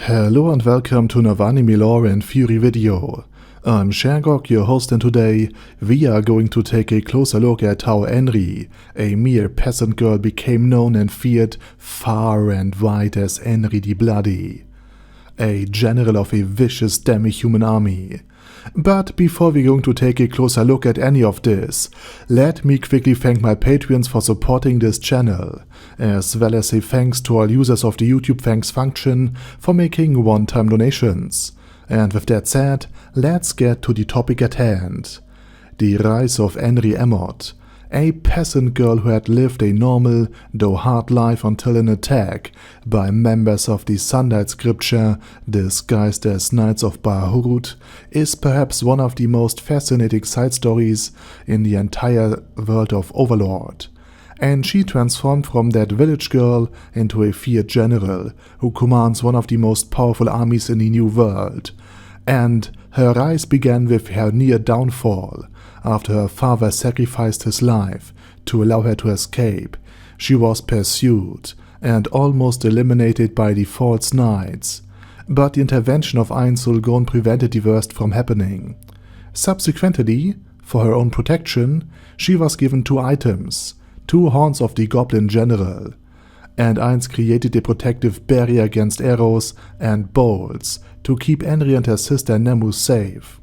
Hello and welcome to another anime lore and fury video. I'm Shergok, your host, and today we are going to take a closer look at how Enri, a mere peasant girl, became known and feared far and wide as Enri the Bloody, a general of a vicious Demi-Human Army. But before we're going to take a closer look at any of this, let me quickly thank my Patreons for supporting this channel, as well as a thanks to all users of the YouTube thanks function for making one-time donations. And with that said, let's get to the topic at hand. The rise of Enri Emot, a peasant girl who had lived a normal, though hard life until an attack by members of the Sunlight Scripture disguised as Knights of Bahurut, is perhaps one of the most fascinating side stories in the entire world of Overlord. And she transformed from that village girl into a feared general who commands one of the most powerful armies in the New World. And her rise began with her near downfall. After her father sacrificed his life to allow her to escape, she was pursued and almost eliminated by the false knights. But the intervention of Enri prevented the worst from happening. Subsequently, for her own protection, she was given 2 items, 2 horns of the Goblin General, and Enri created a protective barrier against arrows and bolts to keep Enri and her sister Nemu safe.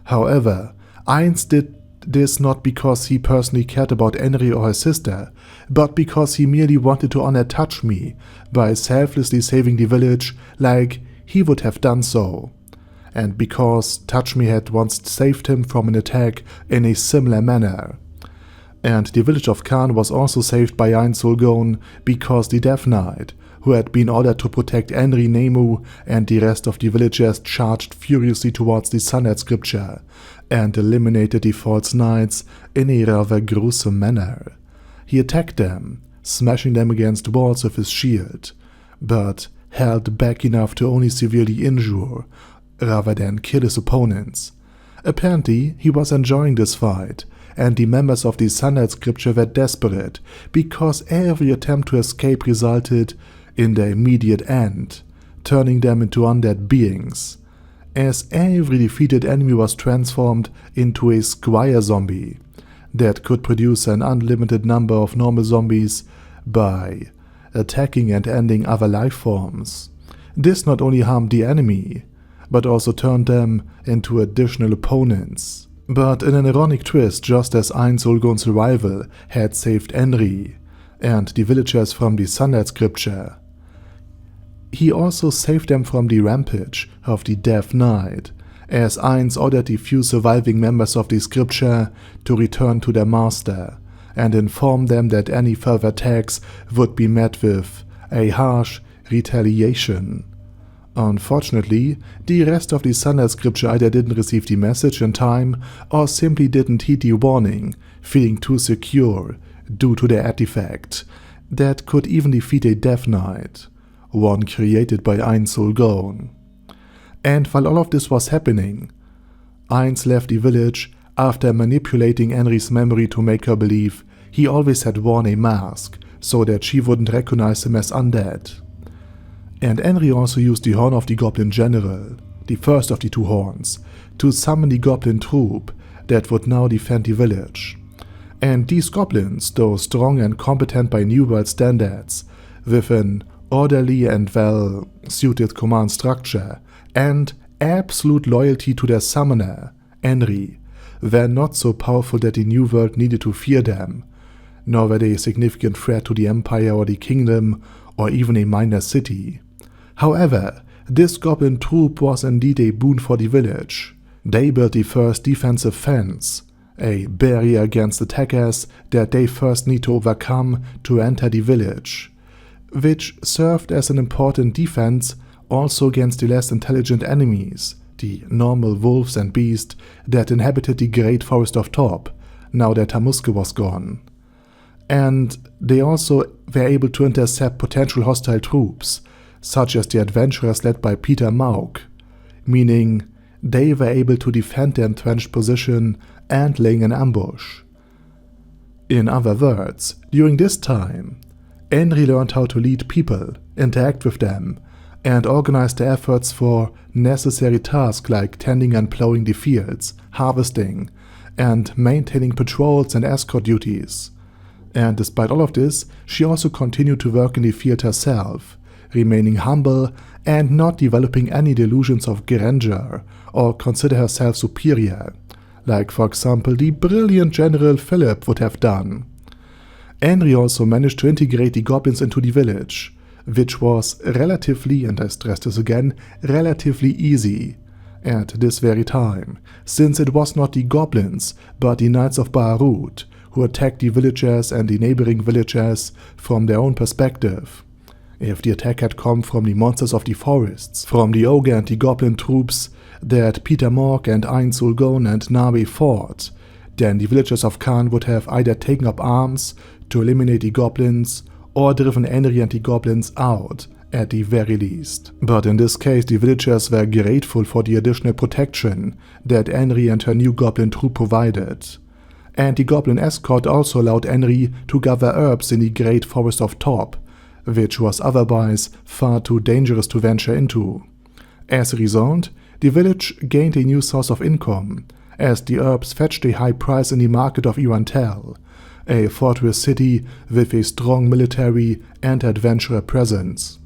However, Enri did this not because he personally cared about Enri or her sister, but because he merely wanted to honor Touch Me by selflessly saving the village like he would have done so, and because Touch Me had once saved him from an attack in a similar manner. And the village of Karin was also saved by Enri because the Death Knight, who had been ordered to protect Enri, Nemu, and the rest of the villagers, charged furiously towards the Sunlight Scripture and eliminated the false knights in a rather gruesome manner. He attacked them, smashing them against walls with his shield, but held back enough to only severely injure, rather than kill his opponents. Apparently, he was enjoying this fight, and the members of the Sunlight Scripture were desperate because every attempt to escape resulted in their immediate end, turning them into undead beings, as every defeated enemy was transformed into a squire zombie that could produce an unlimited number of normal zombies by attacking and ending other life forms. This not only harmed the enemy, but also turned them into additional opponents. But in an ironic twist, just as Enri's arrival had saved Enri and the villagers from the Sunlight Scripture, he also saved them from the rampage of the Death Knight, as Enri ordered the few surviving members of the Scripture to return to their master and inform them that any further attacks would be met with a harsh retaliation. Unfortunately, the rest of the Sunlight Scripture either didn't receive the message in time or simply didn't heed the warning, feeling too secure due to their artifact that could even defeat a Death Knight, one created by Enri. And while all of this was happening, Enri left the village after manipulating Enri's memory to make her believe he always had worn a mask so that she wouldn't recognize him as undead. And Enri also used the horn of the Goblin General, the first of the 2 horns, to summon the Goblin Troop that would now defend the village. And these goblins, though strong and competent by New World standards, with an orderly and well-suited command structure, and absolute loyalty to their summoner, Enri, were not so powerful that the New World needed to fear them, nor were they a significant threat to the Empire or the Kingdom, or even a minor city. However, this Goblin Troop was indeed a boon for the village. They built the first defensive fence, a barrier against attackers that they first need to overcome to enter the village, which served as an important defense also against the less intelligent enemies, the normal wolves and beasts that inhabited the Great Forest of Top, now that Tamuske was gone. And they also were able to intercept potential hostile troops, such as the adventurers led by Peter Mauk, meaning they were able to defend their entrenched position and laying an ambush. In other words, during this time, Enri learned how to lead people, interact with them, and organized their efforts for necessary tasks like tending and plowing the fields, harvesting, and maintaining patrols and escort duties. And despite all of this, she also continued to work in the field herself, remaining humble and not developing any delusions of grandeur or consider herself superior, like for example the brilliant General Philip would have done. Enri also managed to integrate the goblins into the village, which was relatively, and I stress this again, relatively easy at this very time, since it was not the goblins but the Knights of Baharut who attacked the villagers and the neighboring villagers from their own perspective. If the attack had come from the monsters of the forests, from the ogre and the goblin troops that Peter Mork and Ein Sulgon and Navi fought, then the villagers of Karin would have either taken up arms to eliminate the goblins or driven Enri and the goblins out at the very least. But in this case the villagers were grateful for the additional protection that Enri and her new goblin troop provided. And the goblin escort also allowed Enri to gather herbs in the great forest of Top, which was otherwise far too dangerous to venture into. As a result, the village gained a new source of income, as the herbs fetched a high price in the market of Iwantel, a fortress city with a strong military and adventurer presence.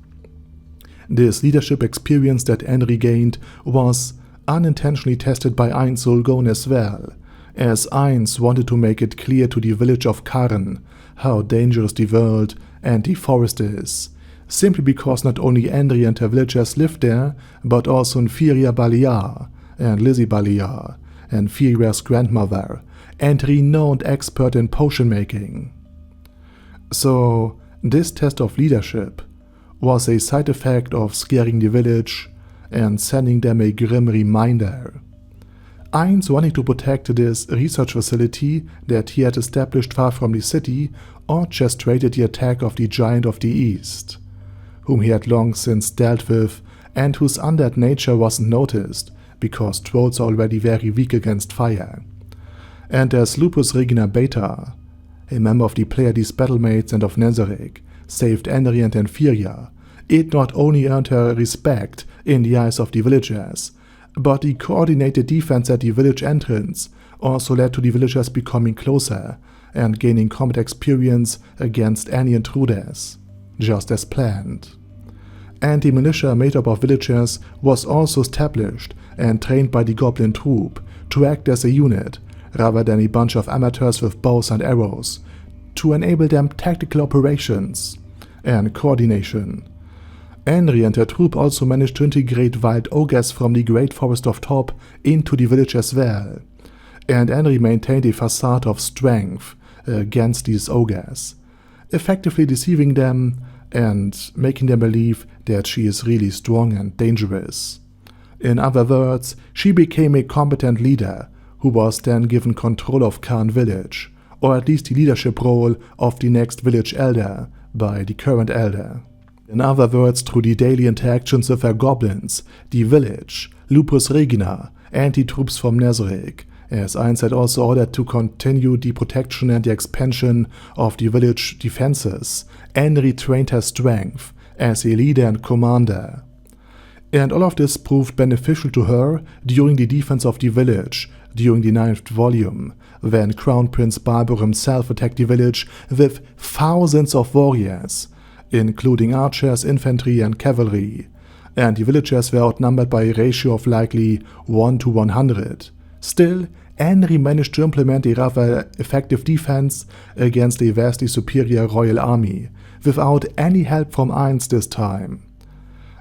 This leadership experience that Enri gained was unintentionally tested by Ein Sulgon as well, as Eins wanted to make it clear to the village of Karin how dangerous the world and the forest is, simply because not only Enri and her villagers lived there, but also Nfiria Baliar and Lizzie Baliar, Nfiria's grandmother, and renowned expert in potion making. So this test of leadership was a side effect of scaring the village and sending them a grim reminder. Eins wanting to protect this research facility that he had established far from the city orchestrated the attack of the Giant of the East, whom he had long since dealt with and whose undead nature wasn't noticed because trolls are already very weak against fire. And as Lupus Regina Beta, a member of the Pleiades Battlemates and of Nezarec, saved Enri and Nfiria, it not only earned her respect in the eyes of the villagers, but the coordinated defense at the village entrance also led to the villagers becoming closer and gaining combat experience against any intruders, just as planned. And the militia made up of villagers was also established and trained by the Goblin Troop to act as a unit rather than a bunch of amateurs with bows and arrows, to enable them tactical operations and coordination. Enri and her troop also managed to integrate wild ogres from the Great Forest of Top into the village as well, and Enri maintained a facade of strength against these ogres, effectively deceiving them and making them believe that she is really strong and dangerous. In other words, she became a competent leader who was then given control of Karin village, or at least the leadership role of the next village elder by the current elder. In other words, through the daily interactions with her goblins, the village, Lupus Regina, and the troops from Nezarec, as Eins had also ordered to continue the protection and the expansion of the village defenses, Enri trained her strength as a leader and commander. And all of this proved beneficial to her during the defense of the village, during the 9th volume, when Crown Prince Balbor himself attacked the village with thousands of warriors, including archers, infantry and cavalry, and the villagers were outnumbered by a ratio of likely 1 to 100. Still, Enri managed to implement a rather effective defense against a vastly superior royal army, without any help from Eins this time.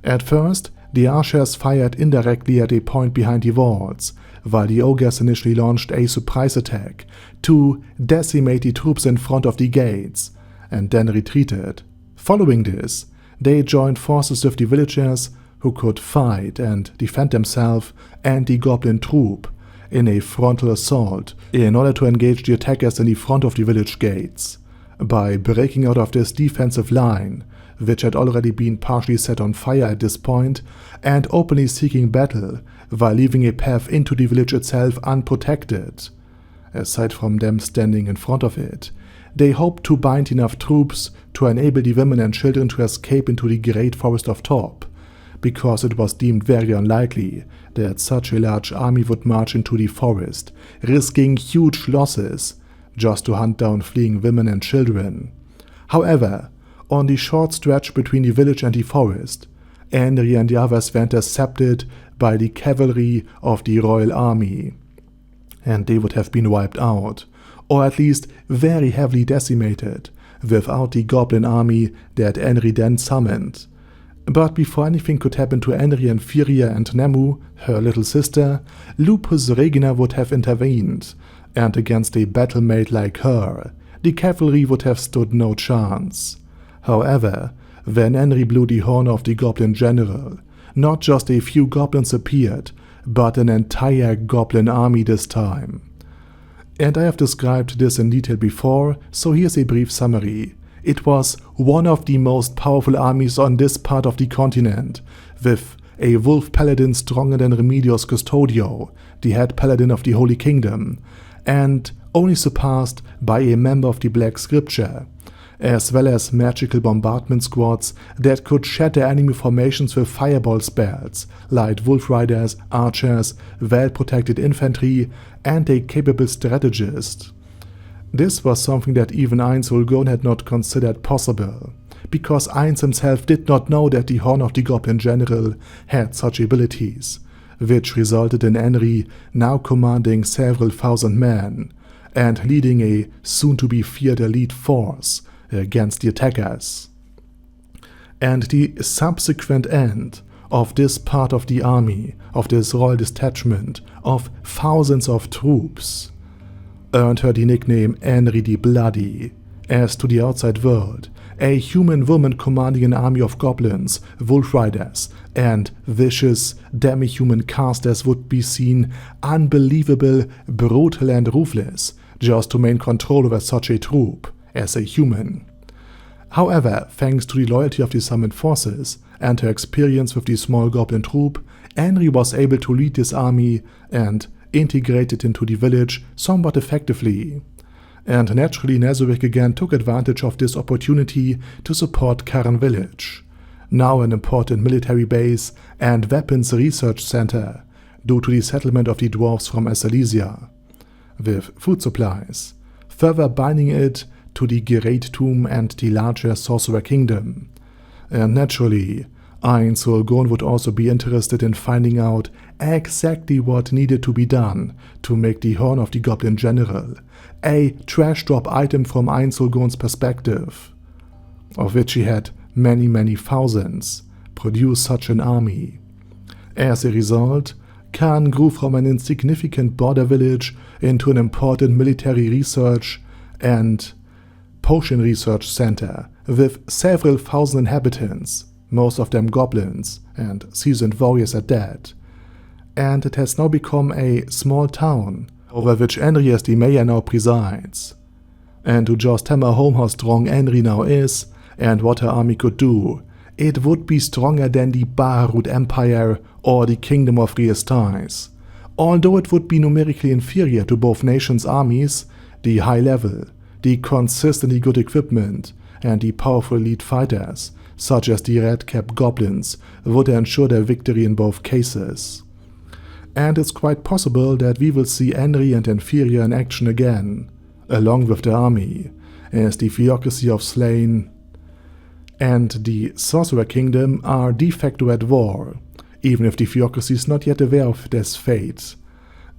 At first, the archers fired indirectly at a point behind the walls, while the ogres initially launched a surprise attack to decimate the troops in front of the gates, and then retreated. Following this, they joined forces with the villagers who could fight and defend themselves and the Goblin Troop in a frontal assault in order to engage the attackers in the front of the village gates. By breaking out of this defensive line, which had already been partially set on fire at this point, and openly seeking battle while leaving a path into the village itself unprotected, aside from them standing in front of it, they hoped to bind enough troops to enable the women and children to escape into the Great Forest of Top, because it was deemed very unlikely that such a large army would march into the forest, risking huge losses, just to hunt down fleeing women and children. However, on the short stretch between the village and the forest, Enri and the others were intercepted by the cavalry of the royal army, and they would have been wiped out, or at least very heavily decimated, without the goblin army that Enri then summoned. But before anything could happen to Enri and Firia and Nemu, her little sister, Lupus Regina would have intervened, and against a battlemate like her, the cavalry would have stood no chance. However, when Enri blew the horn of the goblin general, not just a few goblins appeared, but an entire goblin army this time. And I have described this in detail before, so here's a brief summary. It was one of the most powerful armies on this part of the continent, with a wolf paladin stronger than Remedios Custodio, the head paladin of the Holy Kingdom, and only surpassed by a member of the Black Scripture, as well as magical bombardment squads that could shatter enemy formations with fireball spells, light wolf riders, archers, well-protected infantry, and a capable strategist. This was something that even Ainz Ulgon had not considered possible, because Ainz himself did not know that the Horn of the Goblin General had such abilities, which resulted in Enri now commanding several thousand men, and leading a soon-to-be-feared elite force against the attackers. And the subsequent end of this part of the army, of this royal detachment of thousands of troops, earned her the nickname Enri the Bloody, as to the outside world, a human woman commanding an army of goblins, wolf riders, and vicious demi-human casters would be seen unbelievable, brutal and ruthless, just to maintain control over such a troop, as a human. However, thanks to the loyalty of the summoned forces and her experience with the small goblin troop, Enri was able to lead this army and integrate it into the village somewhat effectively. And naturally Nezurich again took advantage of this opportunity to support Karin village, now an important military base and weapons research center due to the settlement of the dwarves from Assalesia, with food supplies, further binding it to the Great Tomb and the larger Sorcerer Kingdom. And naturally, Ainz Ulgon would also be interested in finding out exactly what needed to be done to make the Horn of the Goblin General, a trash drop item from Ainz Ulgon's perspective, of which he had many thousands, produce such an army. As a result, Karin grew from an insignificant border village into an important military research and potion research center with several thousand inhabitants, most of them goblins and seasoned warriors at that. And it has now become a small town, over which Enri as the mayor now presides. And to just hammer home how strong Enri now is and what her army could do, it would be stronger than the Baharut Empire or the Kingdom of Riestais. Although it would be numerically inferior to both nations' armies, the high level, the consistently good equipment, and the powerful elite fighters, such as the red-capped goblins, would ensure their victory in both cases. And it's quite possible that we will see Enri and Enfiria in action again, along with the army, as the Theocracy of Slain and the Sorcerer Kingdom are de facto at war, even if the Theocracy is not yet aware of this fate.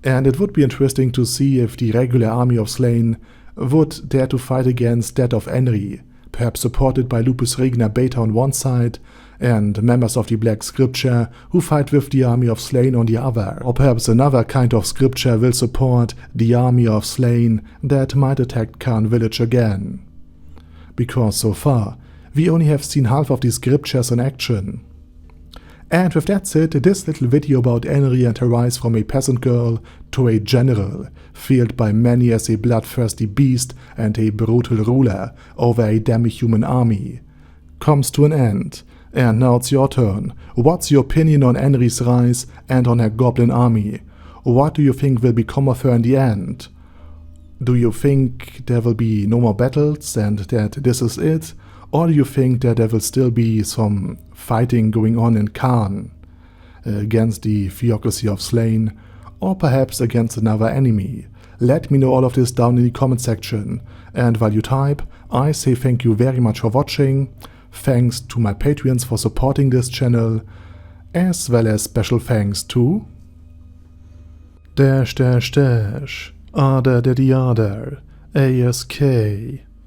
And it would be interesting to see if the regular army of Slain would dare to fight against that of Enri, perhaps supported by Lupus Regina Beta on one side, and members of the Black Scripture who fight with the army of Slain on the other, or perhaps another kind of scripture will support the army of Slain that might attack Karin village again. Because so far, we only have seen half of the scriptures in action. And with that said, this little video about Enri and her rise from a peasant girl to a general, feared by many as a bloodthirsty beast and a brutal ruler over a demi-human army, comes to an end. And now it's your turn. What's your opinion on Enri's rise and on her goblin army? What do you think will become of her in the end? Do you think there will be no more battles and that this is it? Or do you think that there will still be some fighting going on in Karin against the theocracy of Slain, or perhaps against another enemy? Let me know all of this down in the comment section. And while you type, I say thank you very much for watching, thanks to my Patreons for supporting this channel, as well as special thanks to Ada Daddy Ada, ASK,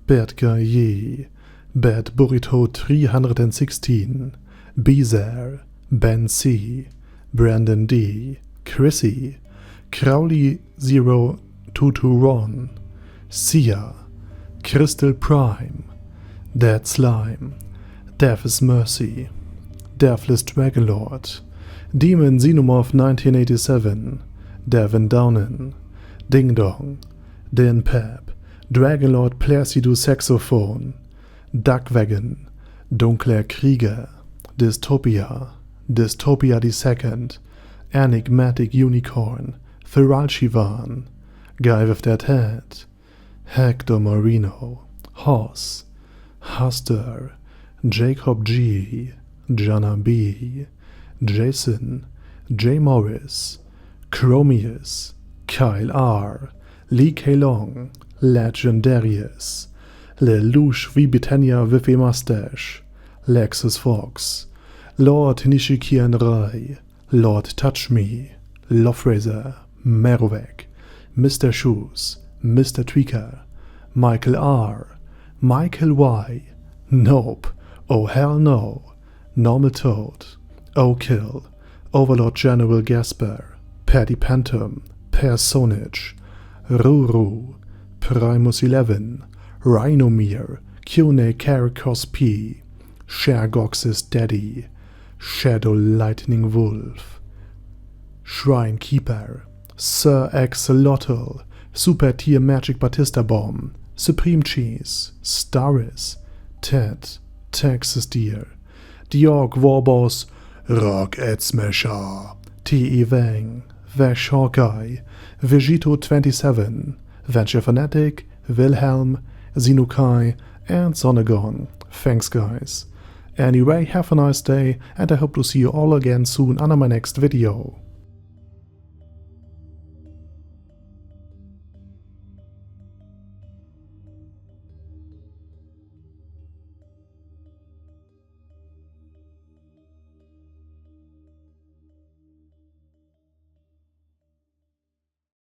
Bad Guy Ye, Bad Burrito 316, Bezer, Ben C, Brandon D, Chrissy, Crowley 0221, Sia, Crystal Prime, Dead Slime, Death is Mercy, Deathless Dragonlord, Demon Xenomorph 1987, Devin Downen, Ding Dong, Dan Pep, Dragonlord Placido Saxophone, Duckwagon, Dunkler Krieger, Dystopia, Dystopia II, Enigmatic Unicorn, Feral Shivan, Guy with That Head, Hector Marino, Hoss, Huster, Jacob G, Jana B, Jason, J. Morris, Chromius, Kyle R, Lee K. Long, Legendarius, Lelouch V. Britannia with a Mustache, Lexus Fox, Lord Nishiki and Rai, Lord Touch Me, Lofrazer, Merovec, Mr. Shoes, Mr. Tweaker, Michael R, Michael Y, Nope, Oh Hell No, Normal Toad, O'Kill, Overlord General Gasper, Paddy Pantum, Personage, Ruru, Primus 11, Rhinomere, Kune Caracos P, Shergox's Daddy, Shadow Lightning Wolf, Shrine Keeper, Sir Axolotl, Super Tier Magic Batista Bomb, Supreme Cheese, Staris, Ted, Texas Deer, Diorg Warboss, Rock Ed Smasher, T.E. Wang, Vash Hawkeye, Vegito 27, Venture Fanatic, Wilhelm, Zinukai, and Sonagon. Thanks guys. Anyway, have a nice day, and I hope to see you all again soon on my next video.